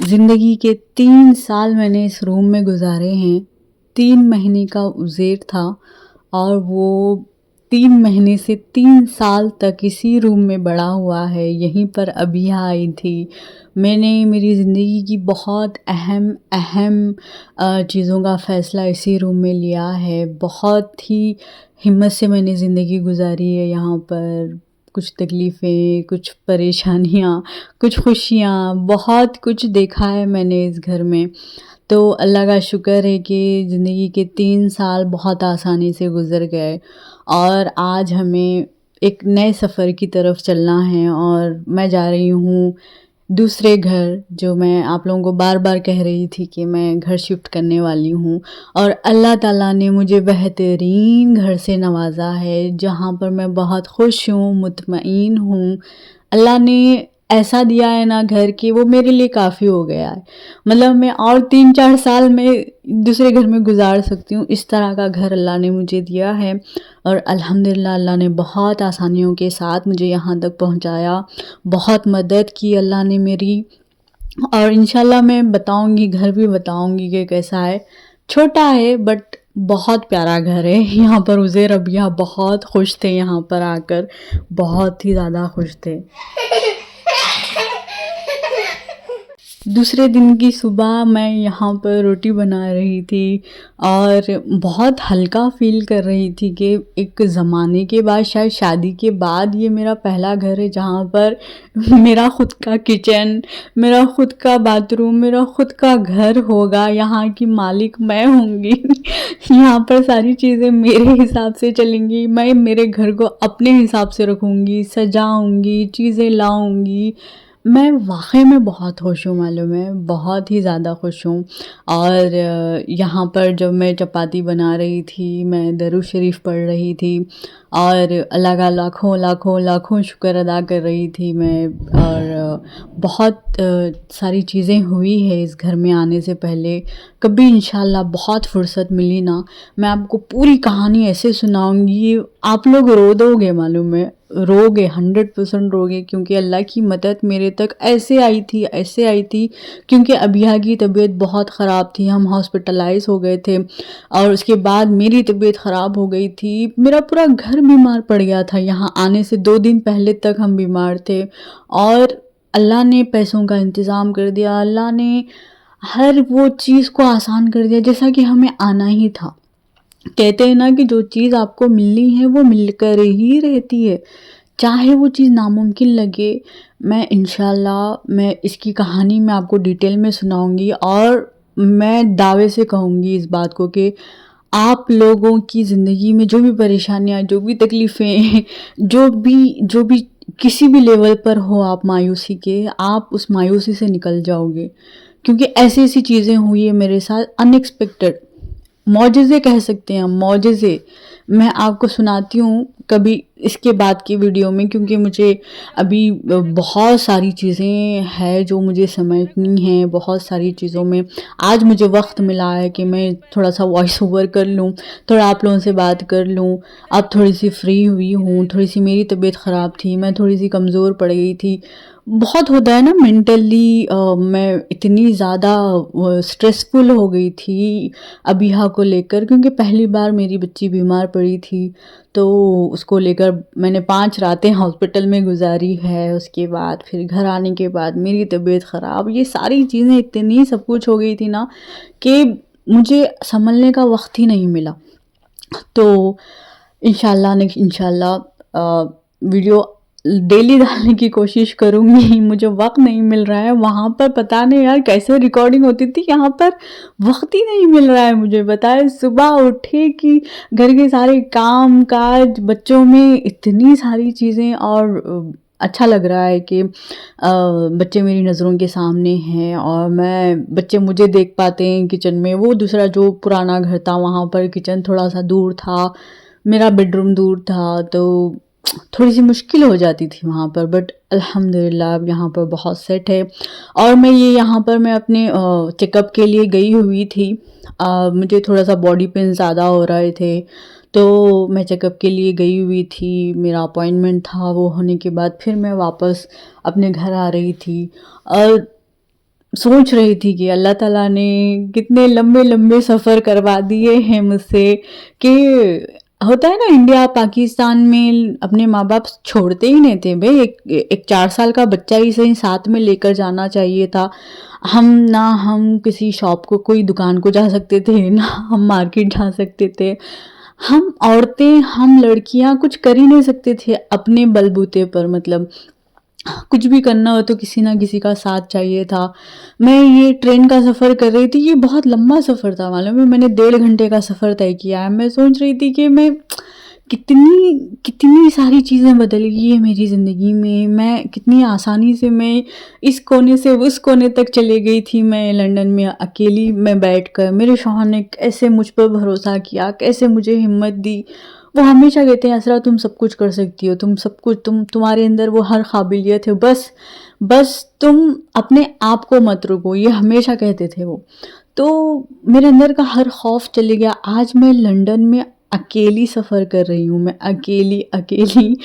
زندگی کے 3 سال میں نے اس روم میں گزارے ہیں۔ 3 مہینے کا عزیر تھا اور وہ 3 مہینے سے 3 سال تک اسی روم میں بڑا ہوا ہے۔ یہیں پر ابھی آئی تھی۔ میں نے میری زندگی کی بہت اہم چیزوں کا فیصلہ اسی روم میں لیا ہے۔ بہت ہی ہمت سے میں نے زندگی گزاری ہے یہاں پر۔ کچھ تکلیفیں، کچھ پریشانیاں، کچھ خوشیاں، بہت کچھ دیکھا ہے میں نے اس گھر میں۔ تو اللہ کا شکر ہے کہ زندگی کے 3 سال بہت آسانی سے گزر گئے اور آج ہمیں ایک نئے سفر کی طرف چلنا ہے اور میں جا رہی ہوں دوسرے گھر، جو میں آپ لوگوں کو بار بار کہہ رہی تھی کہ میں گھر شفٹ کرنے والی ہوں، اور اللہ تعالیٰ نے مجھے بہترین گھر سے نوازا ہے جہاں پر میں بہت خوش ہوں، مطمئن ہوں۔ اللہ نے ایسا دیا ہے نا گھر کہ وہ میرے لیے کافی ہو گیا ہے۔ مطلب میں اور 3-4 سال میں دوسرے گھر میں گزار سکتی ہوں، اس طرح کا گھر اللہ نے مجھے دیا ہے اور الحمدللہ اللہ نے بہت آسانیوں کے ساتھ مجھے یہاں تک پہنچایا، بہت مدد کی اللہ نے میری، اور انشاءاللہ میں بتاؤں گی، گھر بھی بتاؤں گی کہ کیسا ہے۔ چھوٹا ہے بٹ بہت پیارا گھر ہے۔ یہاں پر عزیر ابیہ بہت خوش تھے، یہاں پر آ کر بہت ہی زیادہ خوش تھے۔ دوسرے دن کی صبح میں یہاں پر روٹی بنا رہی تھی اور بہت ہلکا فیل کر رہی تھی کہ ایک زمانے کے بعد، شاید شادی کے بعد، یہ میرا پہلا گھر ہے جہاں پر میرا خود کا کچن، میرا خود کا باتھ روم، میرا خود کا گھر ہوگا۔ یہاں کی مالک میں ہوں گی۔ یہاں پر ساری چیزیں میرے حساب سے چلیں گی، میں میرے گھر کو اپنے حساب سے رکھوں گی، سجاؤں گی، چیزیں لاؤں گی۔ میں واقعی میں بہت خوش ہوں، معلوم ہے، بہت ہی زیادہ خوش ہوں۔ اور یہاں پر جب میں چپاتی بنا رہی تھی، میں درود شریف پڑھ رہی تھی اور اللہ کا لاکھوں لاکھوں لاکھوں شکر ادا کر رہی تھی میں، اور بہت ساری چیزیں ہوئی ہے اس گھر میں آنے سے پہلے۔ کبھی انشاءاللہ بہت فرصت ملی نا، میں آپ کو پوری کہانی ایسے سناؤں گی، آپ لوگ رو دو گے، معلوم ہے، رو گے، 100% رو گے، کیونکہ اللہ کی مدد میرے تک ایسے آئی تھی کیونکہ ابیہ کی طبیعت بہت خراب تھی، ہم ہاسپٹلائز ہو گئے تھے اور اس کے بعد میری طبیعت خراب ہو گئی تھی، میرا پورا گھر بیمار پڑ گیا تھا۔ یہاں آنے سے 2 دن پہلے تک ہم بیمار تھے اور اللہ نے پیسوں کا انتظام کر دیا، اللہ نے ہر وہ چیز کو آسان کر دیا جیسا کہ ہمیں آنا ہی تھا۔ کہتے ہیں نا کہ جو چیز آپ کو ملنی ہے وہ مل کر ہی رہتی ہے، چاہے وہ چیز ناممکن لگے۔ میں انشاءاللہ میں اس کی کہانی میں آپ کو ڈیٹیل میں سناؤں گی اور میں دعوے سے کہوں گی اس بات کو کہ آپ لوگوں کی زندگی میں جو بھی پریشانیاں، جو بھی تکلیفیں، جو بھی کسی بھی لیول پر ہو آپ مایوسی کے، آپ اس مایوسی سے نکل جاؤ گے، کیونکہ ایسی چیزیں ہوئی ہیں میرے ساتھ، ان ایکسپیکٹڈ معجزے کہہ سکتے ہیں، معجزے۔ میں آپ کو سناتی ہوں کبھی اس کے بعد کی ویڈیو میں، کیونکہ مجھے ابھی بہت ساری چیزیں ہیں جو مجھے سمجھنی ہیں، بہت ساری چیزوں میں آج مجھے وقت ملا ہے کہ میں تھوڑا سا وائس اوور کر لوں، تھوڑا آپ لوگوں سے بات کر لوں۔ اب تھوڑی سی فری ہوئی ہوں، تھوڑی سی میری طبیعت خراب تھی، میں تھوڑی سی کمزور پڑ گئی تھی۔ بہت ہوتا ہے نا مینٹلی، میں اتنی زیادہ سٹریسفل ہو گئی تھی ابیہ کو لے کر، کیونکہ پہلی بار میری بچی بیمار پڑی تھی، تو اس کو لے کر میں نے 5 راتیں ہاسپٹل میں گزاری ہے۔ اس کے بعد پھر گھر آنے کے بعد میری طبیعت خراب، یہ ساری چیزیں اتنی سب کچھ ہو گئی تھی نا کہ مجھے سنبھلنے کا وقت ہی نہیں ملا۔ تو انشاءاللہ ویڈیو ڈیلی ڈالنے کی کوشش کروں گی، مجھے وقت نہیں مل رہا ہے۔ وہاں پر پتہ نہیں یار کیسے ریکارڈنگ ہوتی تھی، یہاں پر وقت ہی نہیں مل رہا ہے مجھے۔ بتائے صبح اٹھے کہ گھر کے سارے کام کاج، بچوں میں اتنی ساری چیزیں، اور اچھا لگ رہا ہے کہ بچے میری نظروں کے سامنے ہیں اور بچے مجھے دیکھ پاتے ہیں کچن میں۔ وہ دوسرا جو پرانا گھر تھا وہاں پر کچن تھوڑا سا دور تھا، میرا بیڈ روم دور تھا، تو تھوڑی سی مشکل ہو جاتی تھی وہاں پر، بٹ الحمدللہ اب یہاں پر بہت سیٹ ہے۔ اور یہاں پر میں اپنے چیک اپ کے لیے گئی ہوئی تھی، مجھے تھوڑا سا باڈی پین زیادہ ہو رہے تھے، تو میں چیک اپ کے لیے گئی ہوئی تھی، میرا اپائنٹمنٹ تھا، وہ ہونے کے بعد پھر میں واپس اپنے گھر آ رہی تھی۔ اور सोच रही थी कि अल्लाह ताला ने कितने लंबे लंबे सफ़र करवा दिए हैं मुझसे कि होता है ना, इंडिया पाकिस्तान में अपने माँ बाप छोड़ते ही नहीं थे भाई। एक 4 साल का बच्चा ही सही साथ में लेकर जाना चाहिए था। हम किसी शॉप को, कोई दुकान को जा सकते थे, ना हम मार्केट जा सकते थे। हम औरतें, हम लड़कियां कुछ कर ही नहीं सकते थे अपने बलबूते पर। मतलब कुछ भी करना हो तो किसी ना किसी का साथ चाहिए था। मैं ये ट्रेन का सफ़र कर रही थी, ये बहुत लंबा सफ़र था, मालूम है, मैंने 1.5 घंटे का सफ़र तय किया है। मैं सोच रही थी कि मैं कितनी कितनी सारी चीज़ें बदल गई है मेरी ज़िंदगी में। मैं कितनी आसानी से मैं इस कोने से उस कोने तक चली गई थी, मैं लंदन में अकेली में बैठकर। मेरे शौहर ने कैसे मुझ पर भरोसा किया, कैसे मुझे हिम्मत दी। वो हमेशा कहते हैं, असरा तुम सब कुछ कर सकती हो, तुम सब कुछ, तुम्हारे अंदर वो हर काबिलियत है, बस बस तुम अपने आप को मत रोको, ये हमेशा कहते थे वो। तो मेरे अंदर का हर खौफ चले गया। आज मैं लंदन में अकेली सफ़र कर रही हूँ, मैं अकेली अकेली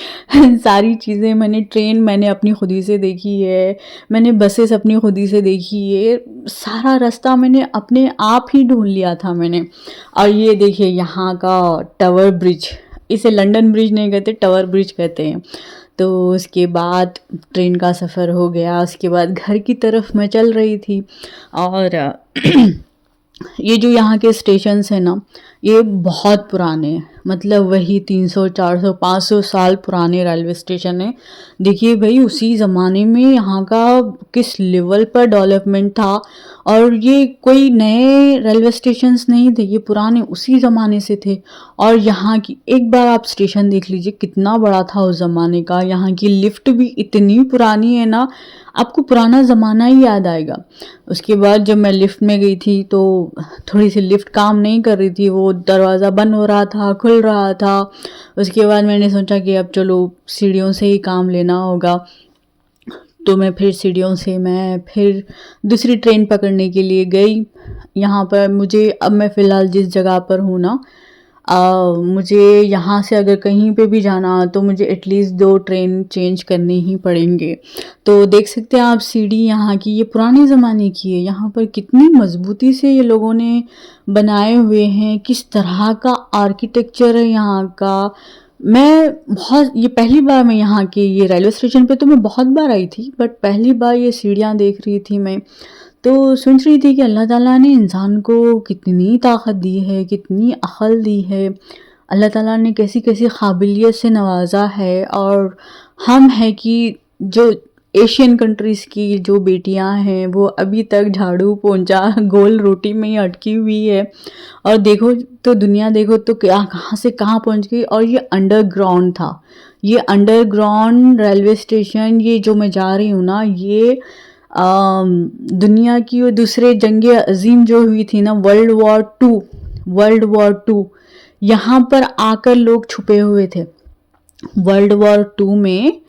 सारी चीज़ें, ट्रेन मैंने अपनी खुद ही से देखी है, मैंने बसेस अपनी खुद ही से देखी है, सारा रास्ता मैंने अपने आप ही ढूंढ लिया था मैंने। और ये देखिए यहाँ का टावर ब्रिज, इसे लंदन ब्रिज नहीं कहते, टावर ब्रिज कहते हैं। तो उसके बाद ट्रेन का सफ़र हो गया, उसके बाद घर की तरफ मैं चल रही थी। और ये जो यहाँ के स्टेशंस हैं ना, ये बहुत पुराने हैं, मतलब वही 300 400 500 साल पुराने रेलवे स्टेशन है। देखिए भाई, उसी ज़माने में यहाँ का किस लेवल पर डेवलपमेंट था। और ये कोई नए रेलवे स्टेशंस नहीं थे, ये पुराने उसी ज़माने से थे। और यहाँ की एक बार आप स्टेशन देख लीजिए कितना बड़ा था उस ज़माने का। यहाँ की लिफ्ट भी इतनी पुरानी है ना, आपको पुराना ज़माना ही याद आएगा। उसके बाद जब मैं लिफ्ट में गई थी तो थोड़ी सी लिफ्ट काम नहीं कर रही थी, वो दरवाज़ा बंद हो रहा था, खुल रहा था। उसके बाद मैंने सोचा कि अब चलो सीढ़ियों से ही काम लेना होगा। तो मैं फिर दूसरी ट्रेन पकड़ने के लिए गई। यहाँ पर मुझे, अब मैं फ़िलहाल जिस जगह पर हूँ ना, मुझे यहाँ से अगर कहीं पे भी जाना तो मुझे एटलीस्ट 2 ट्रेन चेंज करने ही पड़ेंगे। तो देख सकते हैं आप, सीढ़ी यहाँ की ये पुराने ज़माने की है। यहाँ पर कितनी मज़बूती से ये लोगों ने बनाए हुए हैं, किस तरह का आर्किटेक्चर है यहाँ का। ये पहली बार मैं यहाँ के ये रेलवे स्टेशन पे, तो मैं बहुत बार आई थी, बट पहली बार ये सीढ़ियाँ देख रही थी मैं। तो सोच रही थी कि अल्लाह ताला ने इंसान को कितनी ताकत दी है, कितनी अक़ल दी है, अल्लाह ताला ने कैसी कैसी काबिलियत से नवाजा है। और हम हैं कि जो एशियन कंट्रीज़ की जो बेटियां हैं वो अभी तक झाड़ू पोंछा गोल रोटी में ही अटकी हुई है। और देखो तो दुनिया देखो तो क्या, कहाँ से कहाँ पहुँच गई। और ये अंडरग्राउंड था, ये अंडरग्राउंड रेलवे स्टेशन। ये जो मैं जा रही हूँ ना, ये दुनिया की वो दूसरे जंग अजीम जो हुई थी ना, वर्ल्ड वॉर 2, यहाँ पर आकर लोग छुपे हुए थे। वर्ल्ड वॉर 2 में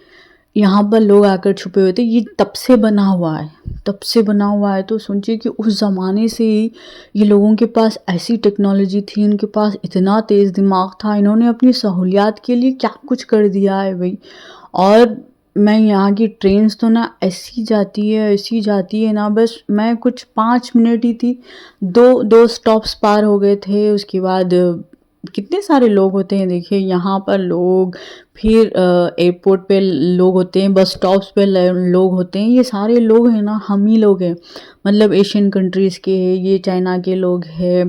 यहाँ पर लोग आकर छुपे हुए थे। ये तब से बना हुआ है, तब से बना हुआ है। तो सोचिए कि उस ज़माने से ही ये लोगों के पास ऐसी टेक्नोलॉजी थी, उनके पास इतना तेज़ दिमाग था, इन्होंने अपनी सहूलियात के लिए क्या कुछ कर दिया है भाई। और मैं यहाँ की ट्रेन्स तो ना ऐसी जाती है ना, बस मैं कुछ 5 मिनट ही थी, दो स्टॉप्स पार हो गए थे। उसके बाद कितने सारे लोग होते हैं, देखिए यहाँ पर लोग, फिर एयरपोर्ट पे लोग होते हैं, बस स्टॉप्स पे लोग होते हैं। ये सारे लोग हैं ना, हम ही लोग हैं, मतलब एशियन कंट्रीज़ के, ये चाइना के लोग हैं,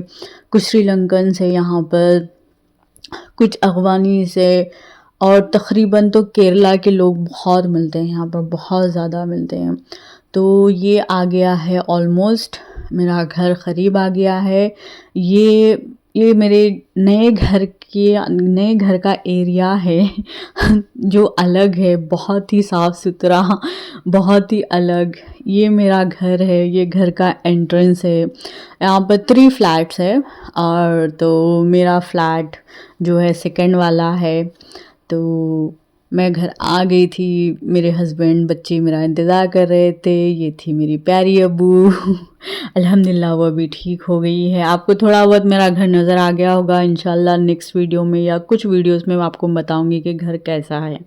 कुछ श्रीलंकन से, यहाँ पर कुछ अफ़गानी से, और तकरीबन तो केरला के लोग बहुत मिलते हैं यहाँ पर, बहुत ज़्यादा मिलते हैं। तो ये आ गया है, ऑलमोस्ट मेरा घर क़रीब आ गया है। ये मेरे नए घर का एरिया है जो अलग है, बहुत ही साफ़ सुथरा, बहुत ही अलग। ये मेरा घर है, ये घर का एंट्रेंस है। यहाँ पर 3 फ्लैट्स है, और तो मेरा फ्लैट जो है सेकंड वाला है। तो मैं घर आ गई थी, मेरे हस्बैंड बच्चे मेरा इंतज़ार कर रहे थे। ये थी मेरी प्यारी अब्बू अल्हम्दुलिल्लाह वो अभी ठीक हो गई है। आपको थोड़ा बहुत मेरा घर नज़र आ गया होगा। इंशाल्लाह नेक्स्ट वीडियो में या कुछ वीडियोस में मैं आपको बताऊंगी कि घर कैसा है।